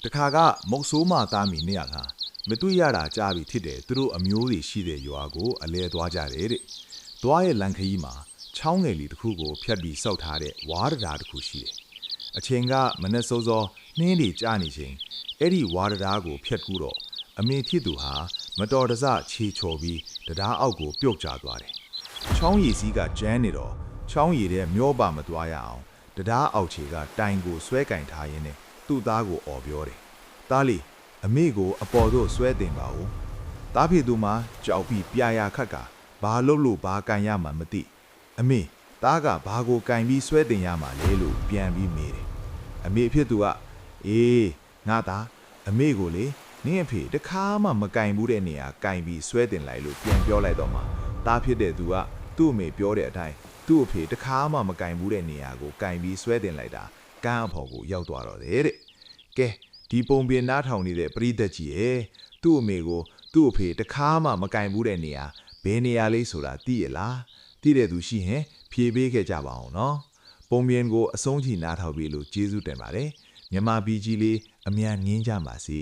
တခါကမုတ်ဆိုးမသားမီနေရခါမတွေ့ရတာကြားပြီးဖြစ်တယ်သူတို့အမျိုးတွေရှိတဲ့ရွာကိုအလဲသွားကြတယ်တဲ့သွားရဲ့လန်ခရီးမှာချောင်းငယ်လီတစ်ခုကိုဖြတ်ပြီးစောက်ထားတဲ့ဝါးတရားတစ်ခုရှိတယ်အချိန်ကမနဲ့စောစောနှင်းတွေကြားနေချိန်အဲ့ဒီဝါးတရားကိုဖြတ်ကူးတော့အမေဖြစ်သူဟာမတော်တဆခြေချော်ပြီးတရားအောက်ကိုပြုတ်ကျသွားတယ်ချောင်းရည်စည်းကကျန်းနေတော့ချောင်းရည်တဲ့မျောပါမသွားရအောင်တရားအောက်ခြေကတိုင်ကိုဆွဲကင်ထားရင်းနဲ့သူ့သားကိုအော်ပြောတယ်သားလီအမေကိုအပေါ်သို့ဆွဲတင်ပါဦးတားဖေသူမှာကြောက်ပြီးပြာရခတ်ကဘာလို့လို့ဘာကန်ရမှမသိအမေသားကဘာကိုကန်ပြီးဆွဲတင်ရမှလဲလို့ပြန်ပြီးမေးတယ်အမေဖြစ်သူကအေးငါသားအမေကိုလေနင်းအဖေတခါမှမကန်ဘူးတဲ့နေရာကန်ပြီးဆွဲတင်လိုက်လို့ပြန်ပြောလိုက်တော့မှတားဖြစ်တဲ့သူကသူ့အမေပြောတဲ့အတိုင်းသူ့အဖေတခါမှမကန်ဘူးတဲ့နေရာကိုကန်ပြီးဆွဲတင်လိုက်တာကန်းအဖော်ကိုရောက်သွားတော့တယ်တဲ့ကဲဒီပုံပြင်နားထောင်နေတဲ့ပရိသတ်ကြီးရဲ့သူ့အမေကိုသူ့အဖေတခါမှမကင်ဘူးတဲ့နေရာဘယ်နေရာလေးဆိုတာသိရလားသိတဲ့သူရှိရင်ဖြေပေးခဲ့ကြပါအောင်နော်ပုံပြင်ကိုအဆုံးထိနားထောင်ပြီးလို့ကျေးဇူးတင်ပါတယ်မြန်မာပြည်ကြီးလေးအမြန်ငင်းကြပါစေ